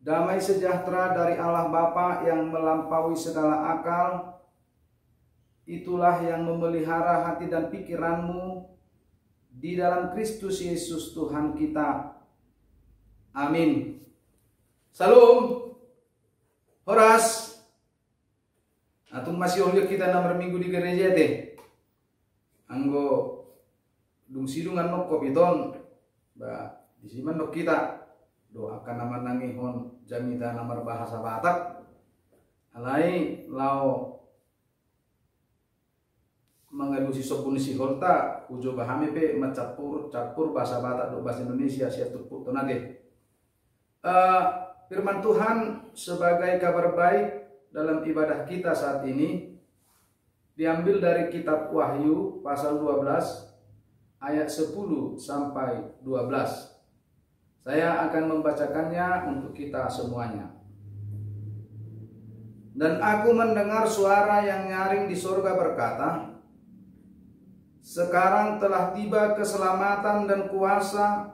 Damai sejahtera dari Allah Bapa yang melampaui segala akal, itulah yang memelihara hati dan pikiranmu di dalam Kristus Yesus Tuhan kita. Amin. Salam. Horas. Atung masih oleh kita nomor minggu di gereja deh. Anggo dung sidungan nok kopiton. Ba di sini nok kita doakan nama nangihon jamita nomor bahasa Batak. Alai lau mengadusi sopun si holta ujo bahame pe campur bahasa Batak do bahasa Indonesia sia tupuk tonade. Firman Tuhan sebagai kabar baik dalam ibadah kita saat ini diambil dari kitab Wahyu pasal 12 ayat 10 sampai 12. Saya akan membacakannya untuk kita semuanya. Dan aku mendengar suara yang nyaring di surga berkata, sekarang telah tiba keselamatan dan kuasa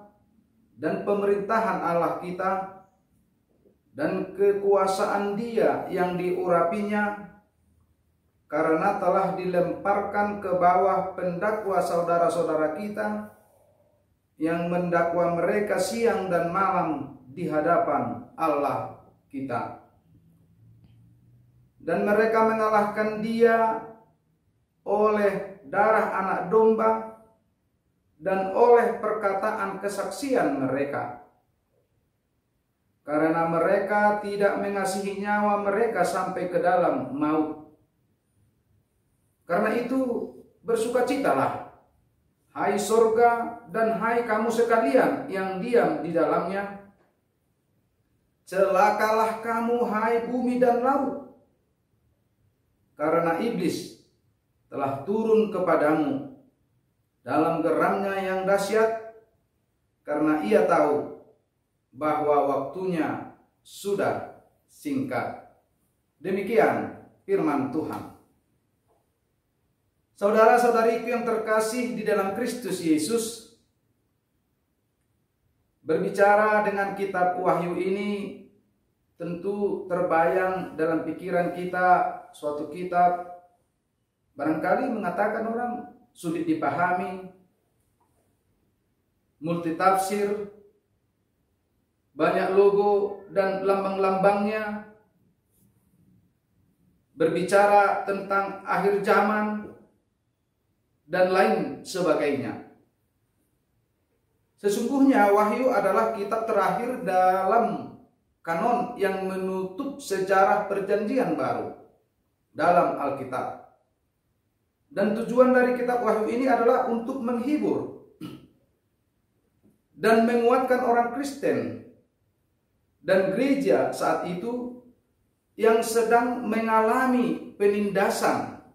dan pemerintahan Allah kita dan kekuasaan Dia yang diurapinya, karena telah dilemparkan ke bawah pendakwa saudara-saudara kita yang mendakwa mereka siang dan malam di hadapan Allah kita. Dan mereka mengalahkan Dia oleh darah anak domba dan oleh perkataan kesaksian mereka. Karena mereka tidak mengasihi nyawa mereka sampai ke dalam maut. Karena itu bersukacitalah, hai sorga dan hai kamu sekalian yang diam di dalamnya. Celakalah kamu hai bumi dan laut, karena iblis telah turun kepadamu dalam geramnya yang dahsyat, karena ia tahu bahwa waktunya sudah singkat. Demikian firman Tuhan. Saudara-saudariku yang terkasih di dalam Kristus Yesus, berbicara dengan kitab Wahyu ini tentu terbayang dalam pikiran kita suatu kitab barangkali mengatakan orang sulit dipahami, multitafsir, banyak logo dan lambang-lambangnya, berbicara tentang akhir zaman dan lain sebagainya. Sesungguhnya Wahyu adalah kitab terakhir dalam kanon yang menutup sejarah perjanjian baru dalam Alkitab. Dan tujuan dari kitab Wahyu ini adalah untuk menghibur dan menguatkan orang Kristen dan gereja saat itu yang sedang mengalami penindasan,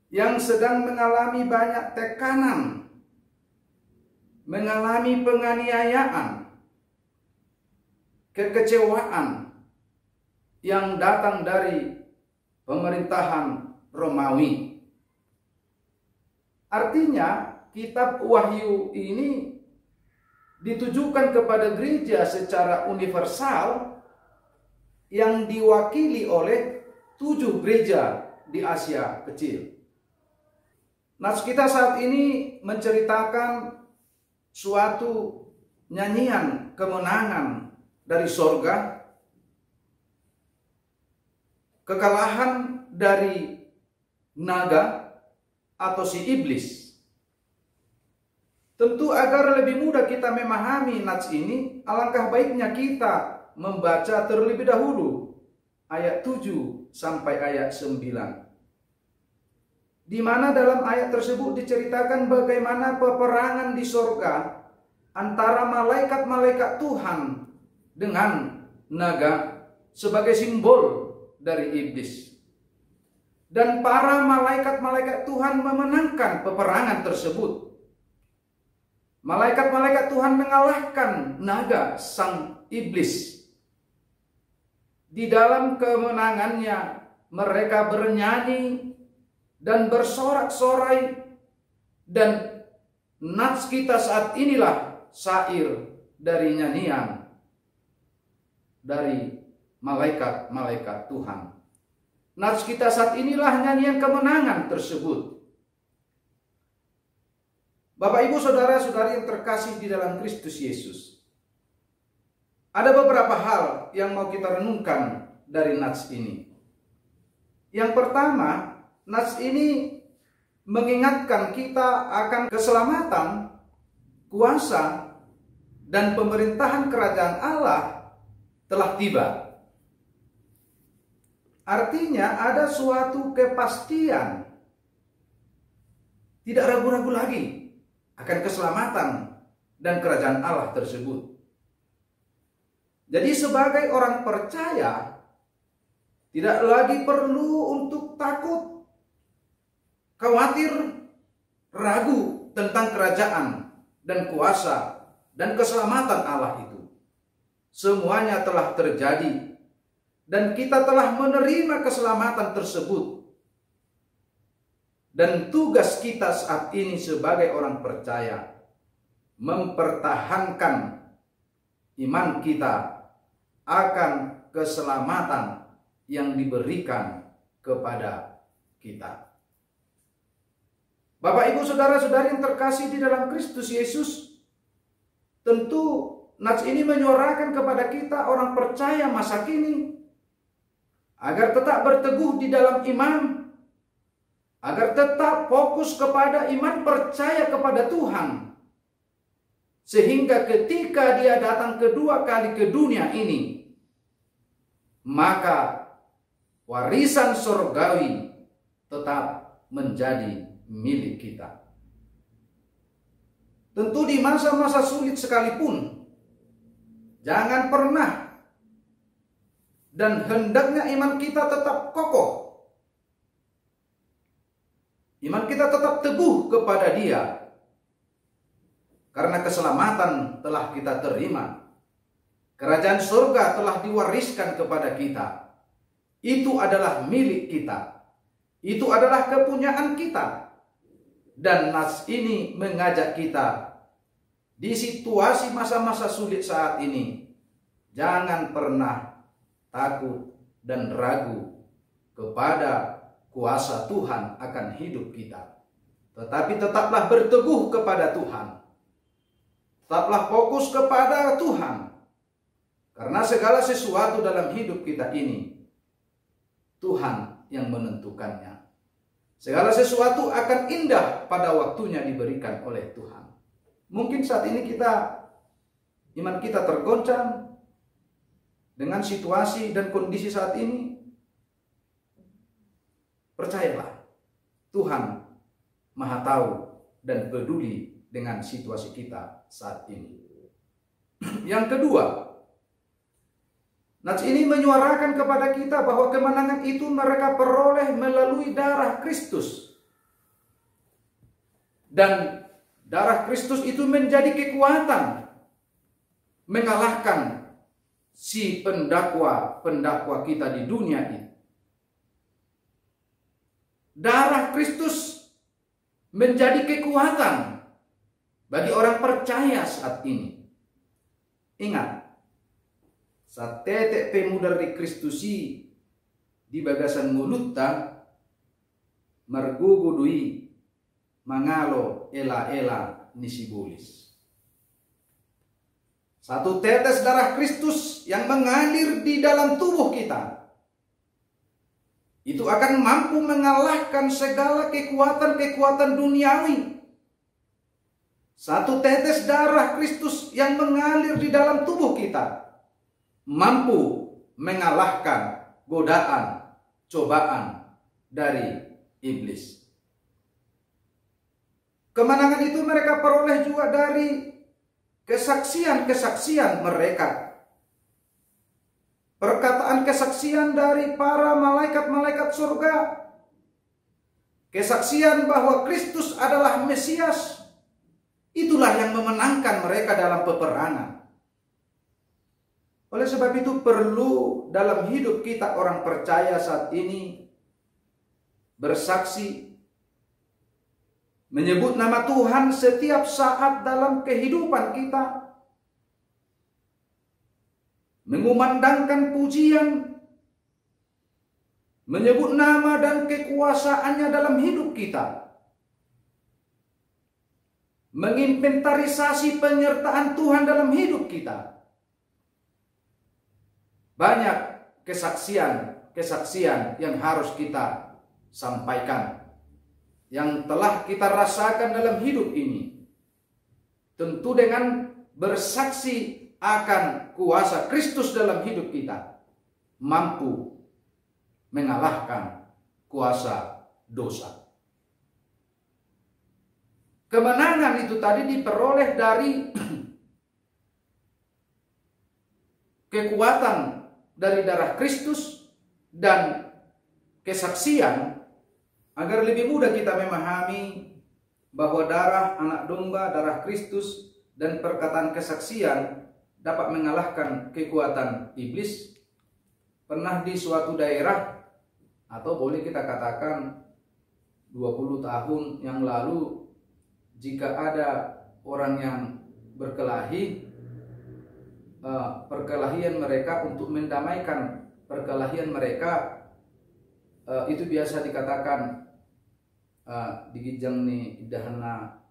yang sedang mengalami banyak tekanan, mengalami penganiayaan, kekecewaan yang datang dari pemerintahan Romawi. Artinya, kitab Wahyu ini ditujukan kepada gereja secara universal yang diwakili oleh 7 gereja di Asia Kecil. Nats kita saat ini menceritakan suatu nyanyian kemenangan dari sorga, kekalahan dari naga atau si iblis. Tentu agar lebih mudah kita memahami nats ini, alangkah baiknya kita membaca terlebih dahulu ayat 7 sampai ayat 9. Di mana dalam ayat tersebut diceritakan bagaimana peperangan di sorga antara malaikat-malaikat Tuhan dengan naga sebagai simbol dari iblis. Dan para malaikat-malaikat Tuhan memenangkan peperangan tersebut. Malaikat-malaikat Tuhan mengalahkan naga sang iblis. Di dalam kemenangannya mereka bernyanyi dan bersorak-sorai, dan nats kita saat inilah syair dari nyanyian. dari malaikat-malaikat Tuhan. Nats kita saat inilah nyanyian kemenangan tersebut. Bapak, Ibu, Saudara-saudari yang terkasih di dalam Kristus Yesus, ada beberapa hal yang mau kita renungkan dari nats ini. Yang pertama, nats ini mengingatkan kita akan keselamatan, kuasa, dan pemerintahan kerajaan Allah telah tiba. Artinya ada suatu kepastian, tidak ragu-ragu lagi akan keselamatan dan kerajaan Allah tersebut. Jadi sebagai orang percaya, tidak lagi perlu untuk takut, khawatir, ragu tentang kerajaan dan kuasa dan keselamatan Allah itu. Semuanya telah terjadi dan kita telah menerima keselamatan tersebut. Dan tugas kita saat ini sebagai orang percaya mempertahankan iman kita akan keselamatan yang diberikan kepada kita. Bapak, Ibu, Saudara-saudari yang terkasih di dalam Kristus Yesus, tentu nats ini menyuarakan kepada kita orang percaya masa kini agar tetap berteguh di dalam iman, agar tetap fokus kepada iman percaya kepada Tuhan, sehingga ketika Dia datang kedua kali ke dunia ini, maka warisan surgawi tetap menjadi milik kita. Tentu di masa-masa sulit sekalipun, jangan pernah dan hendaknya iman kita tetap kokoh. Iman kita tetap teguh kepada Dia. Karena keselamatan telah kita terima. Kerajaan surga telah diwariskan kepada kita. Itu adalah milik kita. Itu adalah kepunyaan kita. Dan nats ini mengajak kita di situasi masa-masa sulit saat ini, jangan pernah takut dan ragu kepada kuasa Tuhan akan hidup kita. Tetapi tetaplah berteguh kepada Tuhan. Tetaplah fokus kepada Tuhan. Karena segala sesuatu dalam hidup kita ini, Tuhan yang menentukannya. Segala sesuatu akan indah pada waktunya diberikan oleh Tuhan. Mungkin saat ini iman kita tergoncang dengan situasi dan kondisi saat ini. Percayalah, Tuhan Maha Tahu dan peduli dengan situasi kita saat ini. Yang kedua, nats ini menyuarakan kepada kita bahwa kemenangan itu mereka peroleh melalui darah Kristus. Dan darah Kristus itu menjadi kekuatan mengalahkan si pendakwa kita di dunia ini. Darah Kristus menjadi kekuatan bagi orang percaya saat ini. Ingat, satete pemuda di Kristusi di bagasan mulutta margugudui mangalo ela nisibulis. Satu tetes darah Kristus yang mengalir di dalam tubuh kita itu akan mampu mengalahkan segala kekuatan-kekuatan duniawi. Satu tetes darah Kristus yang mengalir di dalam tubuh kita mampu mengalahkan godaan, cobaan dari iblis. Kemenangan itu mereka peroleh juga dari kesaksian-kesaksian mereka. Perkataan kesaksian dari para malaikat-malaikat surga. Kesaksian bahwa Kristus adalah Mesias. Itulah yang memenangkan mereka dalam peperangan. Oleh sebab itu perlu dalam hidup kita orang percaya saat ini bersaksi, menyebut nama Tuhan setiap saat dalam kehidupan kita. mengumandangkan pujian, menyebut nama dan kekuasaannya dalam hidup kita, menginventarisasi penyertaan Tuhan dalam hidup kita. Banyak kesaksian yang harus kita sampaikan, yang telah kita rasakan dalam hidup ini. Tentu dengan bersaksi akan kuasa Kristus dalam hidup kita, mampu mengalahkan kuasa dosa. Kemenangan itu tadi diperoleh dari kekuatan dari darah Kristus dan kesaksian, agar lebih mudah kita memahami bahwa darah anak domba, darah Kristus, dan perkataan kesaksian dapat mengalahkan kekuatan iblis. Pernah di suatu daerah, atau boleh kita katakan 20 tahun yang lalu, jika ada orang yang berkelahi, perkelahian mereka untuk mendamaikan perkelahian mereka, itu biasa dikatakan digijang ni idahana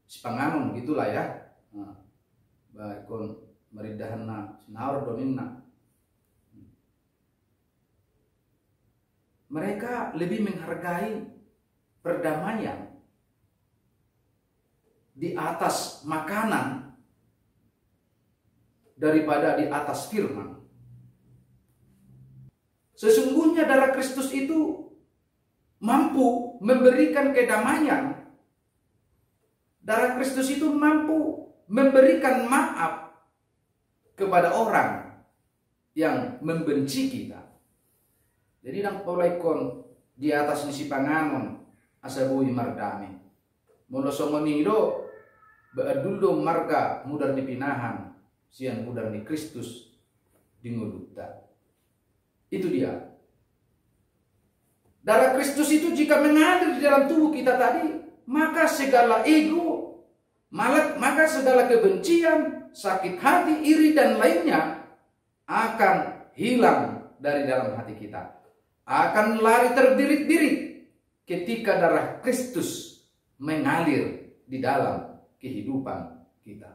sipanganon gitulah ya. Baikon meridahana sinaur dominna. Mereka lebih menghargai perdamaian di atas makanan daripada di atas firman. Sesungguhnya darah Kristus itu mampu memberikan kedamaian. Darah Kristus itu mampu memberikan maaf kepada orang yang membenci kita. Jadi nang polekon di atas nisi panganon asabui mardami. Monosongonido beaduldo marga mudar dipinahan sian mudar ni Kristus dingudutta. Itu dia. Darah Kristus itu jika mengalir di dalam tubuh kita tadi, maka segala ego, maka segala kebencian, sakit hati, iri dan lainnya akan hilang dari dalam hati kita. Akan lari terbirit-birit ketika darah Kristus mengalir di dalam kehidupan kita.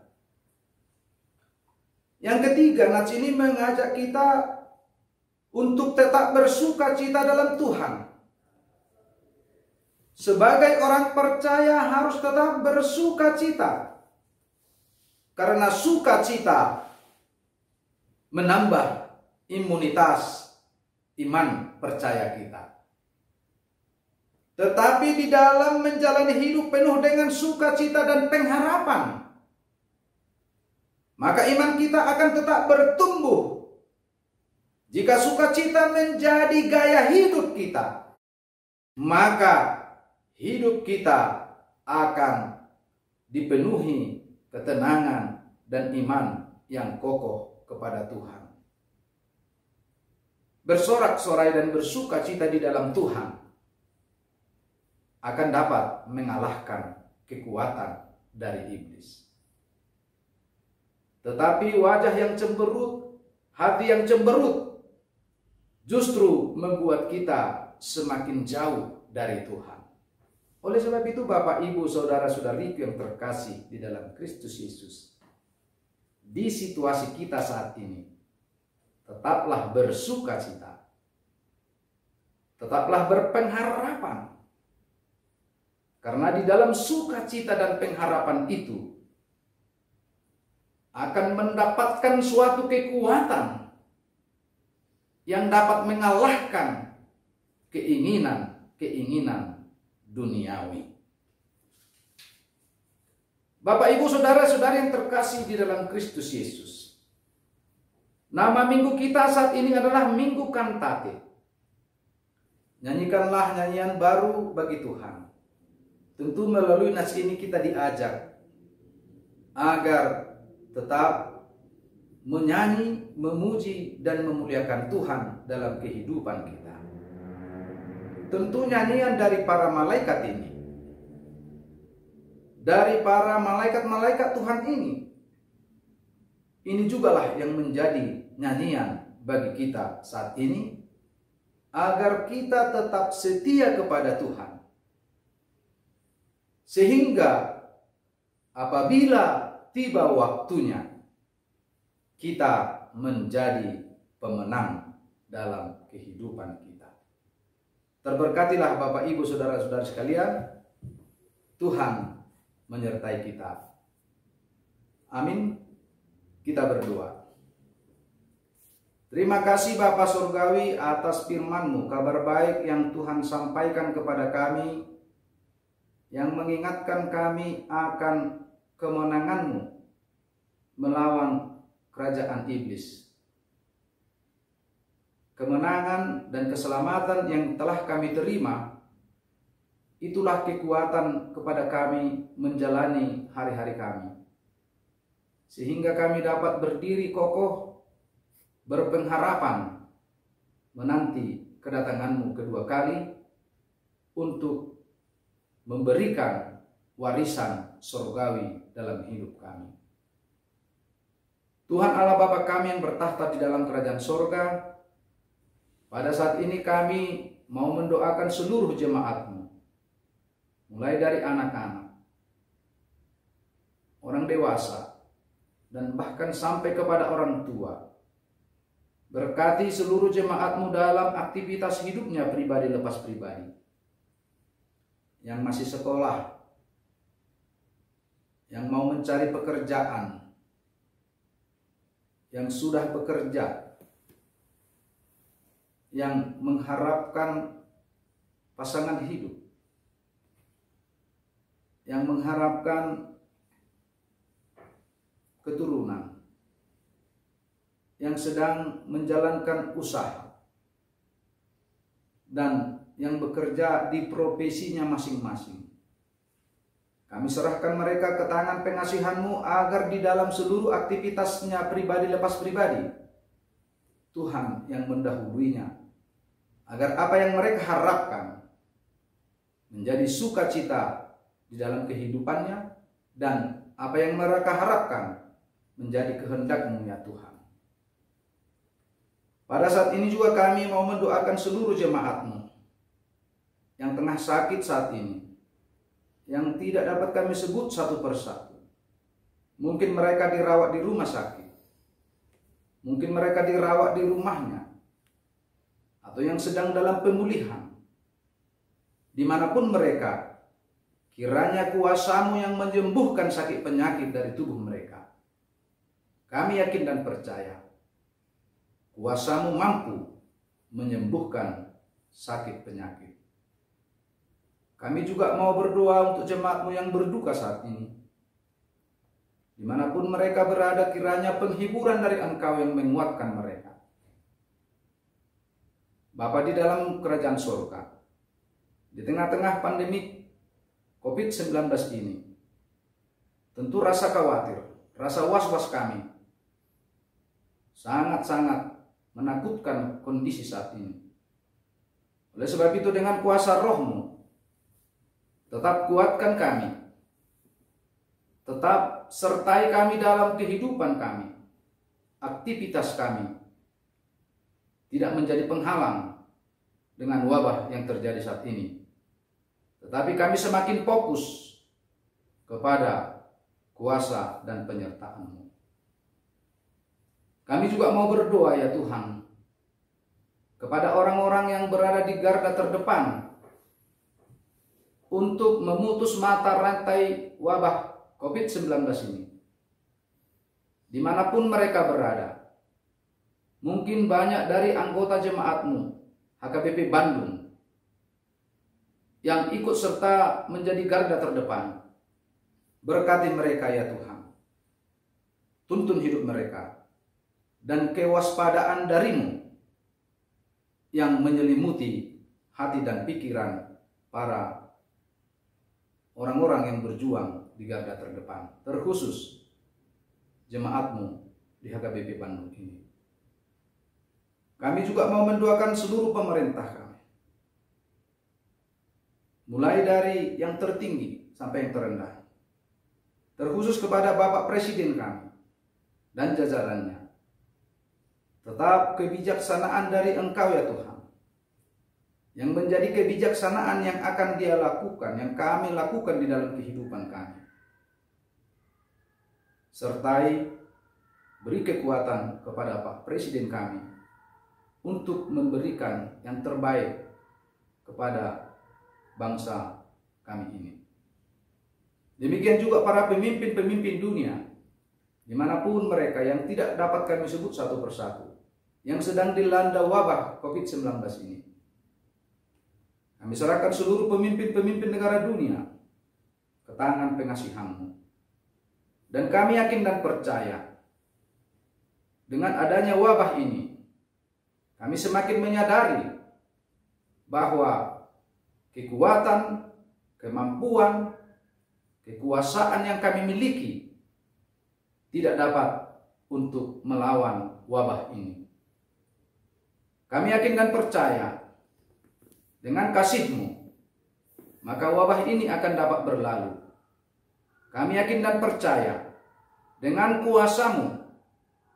Yang ketiga, nats ini mengajak kita untuk tetap bersuka cita dalam Tuhan. Sebagai orang percaya harus tetap bersuka cita. Karena sukacita menambah imunitas iman percaya kita. Tetapi di dalam menjalani hidup penuh dengan sukacita dan pengharapan, maka iman kita akan tetap bertumbuh. Jika sukacita menjadi gaya hidup kita, maka hidup kita akan dipenuhi ketenangan dan iman yang kokoh kepada Tuhan. Bersorak-sorai dan bersukacita di dalam Tuhan akan dapat mengalahkan kekuatan dari iblis. Tetapi wajah yang cemberut, hati yang cemberut, justru membuat kita semakin jauh dari Tuhan. Oleh sebab itu Bapak, Ibu, Saudara-saudariku yang terkasih di dalam Kristus Yesus, di situasi kita saat ini, tetaplah bersukacita, tetaplah berpengharapan. Karena di dalam sukacita dan pengharapan itu akan mendapatkan suatu kekuatan yang dapat mengalahkan keinginan duniawi. Bapak, Ibu, Saudara-saudari yang terkasih di dalam Kristus Yesus, nama minggu kita saat ini adalah Minggu Kantate. Nyanyikanlah nyanyian baru bagi Tuhan. Tentu melalui nats ini kita diajak agar tetap menyanyi, memuji, dan memuliakan Tuhan dalam kehidupan kita. Tentu nyanyian dari para malaikat ini, dari para malaikat-malaikat Tuhan ini jugalah yang menjadi nyanyian bagi kita saat ini, agar kita tetap setia kepada Tuhan. Sehingga apabila tiba waktunya, kita menjadi pemenang dalam kehidupan kita. Terberkatilah Bapak Ibu Saudara-saudara sekalian. Tuhan menyertai kita. Amin. Kita berdoa. Terima kasih Bapa Surgawi atas firman-Mu, kabar baik yang Tuhan sampaikan kepada kami, yang mengingatkan kami akan kemenangan-Mu melawan kerajaan iblis. Kemenangan dan keselamatan yang telah kami terima, itulah kekuatan kepada kami menjalani hari-hari kami. Sehingga kami dapat berdiri kokoh, berpengharapan menanti kedatangan-Mu kedua kali untuk memberikan warisan surgawi dalam hidup kami. Tuhan Allah Bapa kami yang bertahta di dalam kerajaan surga, pada saat ini kami mau mendoakan seluruh jemaat-Mu, mulai dari anak-anak, orang dewasa, dan bahkan sampai kepada orang tua. Berkati seluruh jemaat-Mu dalam aktivitas hidupnya pribadi lepas pribadi. Yang masih sekolah, yang mau mencari pekerjaan, yang sudah bekerja, yang mengharapkan pasangan hidup, yang mengharapkan keturunan, yang sedang menjalankan usaha, dan yang bekerja di profesinya masing-masing. Kami serahkan mereka ke tangan pengasihan-Mu agar di dalam seluruh aktivitasnya pribadi lepas pribadi, Tuhan yang mendahuluinya, agar apa yang mereka harapkan menjadi sukacita di dalam kehidupannya, dan apa yang mereka harapkan menjadi kehendak-Mu ya Tuhan. Pada saat ini juga kami mau mendoakan seluruh jemaat-Mu yang tengah sakit saat ini, yang tidak dapat kami sebut satu persatu. Mungkin mereka dirawat di rumah sakit, mungkin mereka dirawat di rumahnya, atau yang sedang dalam pemulihan. Dimanapun mereka, kiranya kuasa-Mu yang menyembuhkan sakit penyakit dari tubuh mereka. Kami yakin dan percaya kuasa-Mu mampu menyembuhkan sakit penyakit. Kami juga mau berdoa untuk jemaat-Mu yang berduka saat ini. Dimanapun mereka berada, kiranya penghiburan dari Engkau yang menguatkan mereka. Bapa di dalam kerajaan surga, di tengah-tengah pandemi COVID-19 ini, tentu rasa khawatir, rasa was-was kami sangat-sangat menakutkan kondisi saat ini. Oleh sebab itu, dengan kuasa Roh-Mu, tetap kuatkan kami, tetap sertai kami dalam kehidupan kami, aktivitas kami, tidak menjadi penghalang dengan wabah yang terjadi saat ini. Tetapi kami semakin fokus kepada kuasa dan penyertaan-Mu. Kami juga mau berdoa ya Tuhan, kepada orang-orang yang berada di garda terdepan untuk memutus mata rantai wabah COVID-19 ini. Dimanapun mereka berada, mungkin banyak dari anggota jemaat-Mu HKBP Bandung yang ikut serta menjadi garda terdepan. Berkati mereka ya Tuhan, tuntun hidup mereka, dan kewaspadaan dari-Mu yang menyelimuti hati dan pikiran para orang-orang yang berjuang di garda terdepan, terkhusus jemaat-Mu di HKBP Bandung ini. Kami juga mau mendoakan seluruh pemerintah kami, mulai dari yang tertinggi sampai yang terendah, terkhusus kepada Bapak Presiden kami dan jajarannya. tetap kebijaksanaan dari Engkau ya Tuhan, yang menjadi kebijaksanaan yang akan Dia lakukan, yang kami lakukan di dalam kehidupan kami. Sertai beri kekuatan kepada Pak Presiden kami untuk memberikan yang terbaik kepada bangsa kami ini. Demikian juga para pemimpin-pemimpin dunia, dimanapun mereka, yang tidak dapat kami sebut satu persatu, yang sedang dilanda wabah COVID-19 ini. Kami serahkan seluruh pemimpin-pemimpin negara dunia ke tangan pengasihan-Mu. Dan kami yakin dan percaya, dengan adanya wabah ini, kami semakin menyadari bahwa kekuatan, kemampuan, kekuasaan yang kami miliki tidak dapat untuk melawan wabah ini. Kami yakin dan percaya, dengan kasih-Mu, maka wabah ini akan dapat berlalu. Kami yakin dan percaya, dengan kuasa-Mu,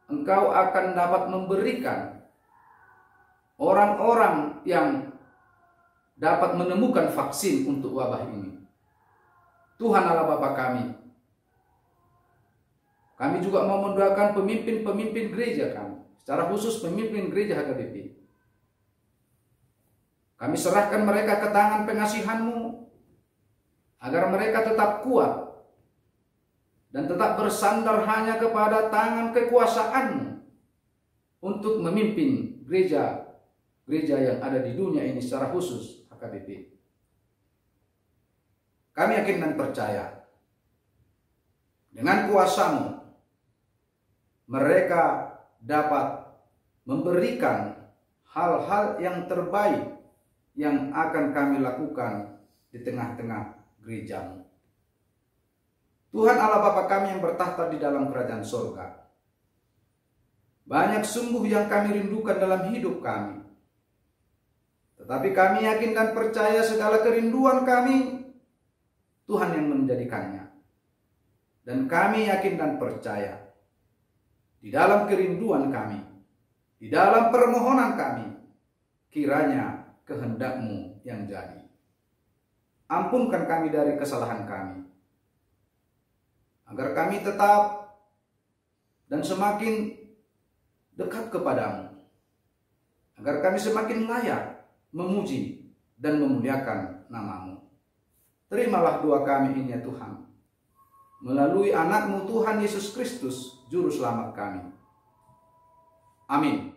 Engkau akan dapat memberikan orang-orang yang dapat menemukan vaksin untuk wabah ini. Tuhan Allah Bapa kami juga mau mendoakan pemimpin-pemimpin gereja kami, secara khusus pemimpin gereja HKBP. Kami serahkan mereka ke tangan pengasihan-Mu, agar mereka tetap kuat dan tetap bersandar hanya kepada tangan kekuasaan-Mu untuk memimpin gereja yang ada di dunia ini, secara khusus HKBP. Kami yakin dan percaya, dengan kuasa-Mu mereka dapat memberikan hal-hal yang terbaik yang akan kami lakukan di tengah-tengah gereja-Mu. Tuhan Allah Bapa kami yang bertahta di dalam kerajaan surga, banyak sungguh yang kami rindukan dalam hidup kami. Tetapi kami yakin dan percaya segala kerinduan kami, Tuhan yang menjadikannya. Dan kami yakin dan percaya, di dalam kerinduan kami, di dalam permohonan kami, kiranya kehendak-Mu yang jadi. Ampunkan kami dari kesalahan kami, agar kami tetap dan semakin dekat kepadamu, agar kami semakin layak memuji dan memuliakan nama-Mu. Terimalah doa kami ini ya Tuhan, melalui anak-Mu Tuhan Yesus Kristus, Juru Selamat kami. Amin.